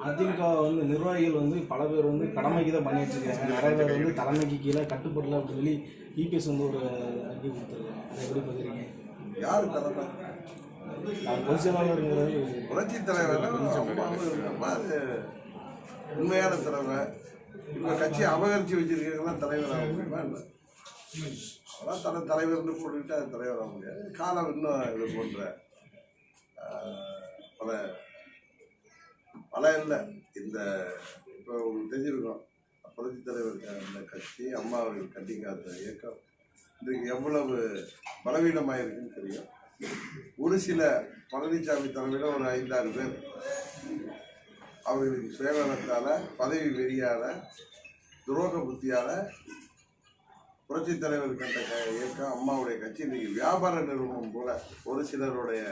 அதிமுக வந்து நிர்வாகிகள் வந்து பல பேர் வந்து கடமைக்கு தான் பண்ணிட்டு இருக்காங்க. நிறைய பேர் வந்து தலைமைக்கு கீழே கட்டுப்படல அப்படின்னு சொல்லி இபிஎஸ் வந்து ஒரு அறிக்கை கொடுத்துருக்காங்க. அதை எப்படி பார்க்குறீங்க? யார் தலைமை? பொதுச் செயலாளருங்கிறது புரட்சி தலைவர் அது உண்மையான தலைமை. இவங்க கட்சி அபகரித்து வச்சிருக்கீங்கன்னா தலைவர் ஆக முடியுமா? இல்லை, அதான் தலைவர்னு போட்டுக்கிட்டு அது தலைவர் ஆக முடியாது. காலம் இன்னும் இது போன்ற பல பல இல்லை. இந்த இப்போ உங்களுக்கு தெரிஞ்சிருக்கோம், புரட்சி தலைவர் அந்த கட்சி அம்மா அவர்கள் கட்டி காத்த இயக்கம் இன்றைக்கு எவ்வளவு பலவீனமாக இருக்குன்னு தெரியும். ஒரு சில பழனிசாமி தலைமையில் ஒரு 5-6 பேர் அவர்களுக்கு சுயநலத்தால் பதவி வெறியால துரோக புத்தியால் புரட்சி தலைவர் கண்ட இயக்கம் அம்மாவுடைய கட்சி இன்றைக்கி வியாபார நிறுவனம் போல ஒரு சிலருடைய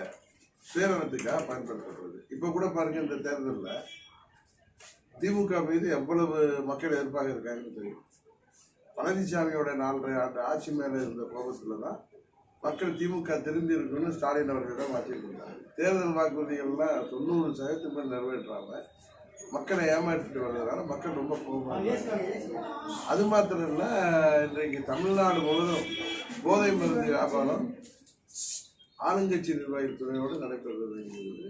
சுயநலத்துக்காக பயன்படுத்தப்படுது. இப்போ கூட பாருங்க, இந்த தேர்தலில் திமுக மீது எவ்வளவு மக்கள் எதிர்ப்பாக இருக்காங்கன்னு தெரியும். பழனிசாமியோட 4.5 ஆண்டு ஆட்சி மேலே இருந்த கோபத்தில் தான் மக்கள் திமுக திரும்பி இருக்குன்னு ஸ்டாலின் அவர்களிடம் வாக்கியிருந்தாங்க. தேர்தல் வாக்குறுதிகள்லாம் 90% மேல் நிறைவேற்றாம மக்களை ஏமாற்றிட்டு வர்றதுனால மக்கள் ரொம்ப கோபமாக. அது மாத்திரம் இல்லை, இன்றைக்கு தமிழ்நாடு முழுவதும் போதை மருந்து வியாபாரம் ஆளுங்கட்சி நிர்வாகத் துறையோடு நடைபெறுவது என்பது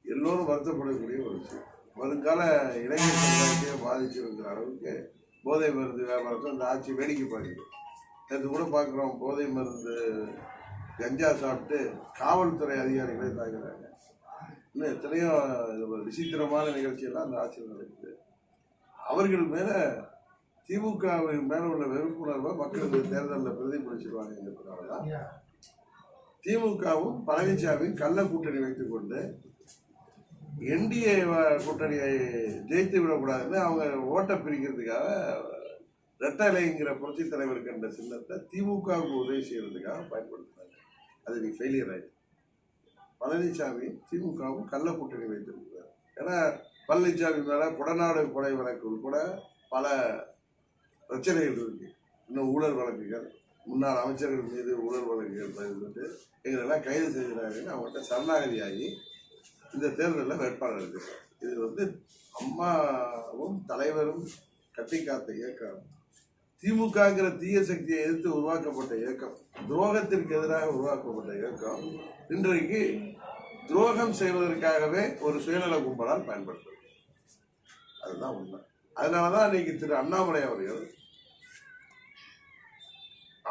எல்லோரும் வருத்தப்படக்கூடிய ஒரு விஷயம். வருங்கால இளைஞர் சமுதாயத்தையே பாதிச்சிருக்கிற அளவுக்கு போதை மருந்து வியாபாரத்தை அந்த ஆட்சி வேடிக்கை பார்க்குது. நேற்று கூட பார்க்குறோம், போதை மருந்து கஞ்சா சாப்பிட்டு காவல்துறை அதிகாரிகளே தாக்குறாங்க. இன்னும் எத்தனையோ விசித்திரமான நிகழ்ச்சியெல்லாம் அந்த ஆட்சியில் நடக்குது. அவர்கள் மேலே திமுகவின் மேலே உள்ள வெறுப்புணர்வை மக்களுக்கு தேர்தலில் பிரதிபலிச்சிருவாங்கிறதுனால தான் திமுகவும் பழனிசாமியும் கள்ள கூட்டணி வைத்துக் கொண்டு என்டிஏ கூட்டணியை ஜெயித்து விடக்கூடாதுன்னு அவங்க ஓட்டை பிரிக்கிறதுக்காக ரெட்டலைங்கிற புரட்சி தலைவர் கண்ட சின்னத்தை திமுகவுக்கு உதவி செய்யறதுக்காக பயன்படுத்தினாங்க. அது நீ ஃபெயிலியர் ஆயிடுச்சு. பழனிசாமி திமுகவும் கள்ள கூட்டணி வைத்திருக்கிறார். ஏன்னா பழனிசாமி மேலே கொடநாடு கொலை வழக்கு உட்பட பல பிரச்சனைகள் இருக்கு. இன்னும் ஊழல் வழக்குகள், முன்னாள் அமைச்சர்கள் மீது ஊழல் வழக்குகள் பதிவிட்டு எங்களெல்லாம் கைது செய்கிறாங்கன்னு அவங்கள்ட்ட சரணாகதியாகி இந்த தேர்தலில் வேட்பாளர் இருக்கிறார். இது அம்மாவும் தலைவரும் கட்டி காத்த இயக்கம், திமுகங்கிற தீய சக்தியை எதிர்த்து உருவாக்கப்பட்ட இயக்கம், துரோகத்திற்கு எதிராக உருவாக்கப்பட்ட இயக்கம் இன்றைக்கு துரோகம் செய்வதற்காகவே ஒரு சுயநல கும்பலால் பயன்படுத்துறது. அதுதான் உண்மை. அதனாலதான் இன்னைக்கு திரு அண்ணாமலை அவர்கள்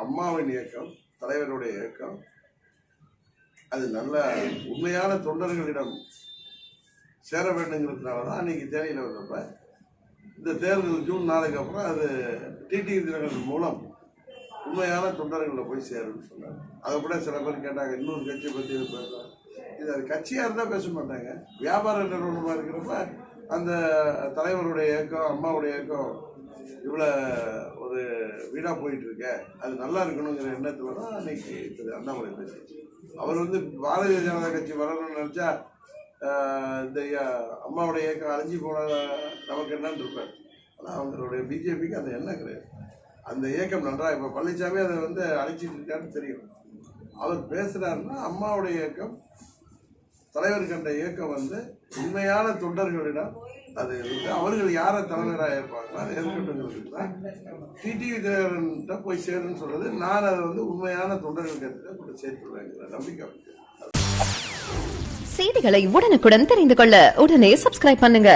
அம்மாவின் இயக்கம், தலைவருடைய இயக்கம், அது நல்ல உண்மையான தொண்டர்களிடம் சேர வேண்டுங்கிறதுனாலதான் அன்னைக்கு தேனியில் வந்தப்ப இந்த தேர்தல் ஜூன் 4க்கு அப்புறம் அது டிடிவி தினகரன் மூலம் உண்மையான தொண்டர்களில் போய் சேருன்னு சொன்னாங்க. அதை கூட சில பேர் கேட்டாங்க, இன்னொரு கட்சியை பற்றி பேசுறாங்க. இது அது கட்சியாக இருந்தால் பேச மாட்டாங்க. வியாபார நிறுவனமாக இருக்கிறப்ப அந்த தலைவருடைய இயக்கம், அம்மாவுடைய இயக்கம் இவ்வளோ ஒரு வீடாக போயிட்டு இருக்க, அது நல்லா இருக்கணுங்கிற எண்ணத்தில் தான் அன்னைக்கு திரு அண்ணாமலை பேசுச்சு. அவர் பாரதிய ஜனதா கட்சி வரணும்னு நினச்சா இந்த அம்மாவுடைய இயக்கம் அழிஞ்சு போன நமக்கு என்னன்னு இருப்பார். ஆனால் அவங்களுடைய பிஜேபிக்கு அந்த எண்ணம் கிடையாது. அந்த இயக்கம் நன்றாக இப்போ பழனிசாமி அதை அழிச்சிட்டு இருக்காருன்னு தெரியும். அவர் பேசுகிறாருன்னா அம்மாவுடைய இயக்கம், தலைவர் கண்ட இயக்கம் உண்மையான தொண்டர்களிடம் அது அவர்கள் யாரை தலைவராக இருப்பாங்களோ அதை ஏற்கட்டுங்கிறது தான் டிடிவி தினகரன்கிட்ட போய் சேருன்னு சொல்றது. நான் அதை உண்மையான தொண்டர்கள் கருத்தை கூட சேர்த்துருவேங்கிற நம்பிக்கை இருக்கு. செய்திகளை உடனுக்குடன் தெரிந்து கொள்ள உடனே சப்ஸ்கிரைப் பண்ணுங்க.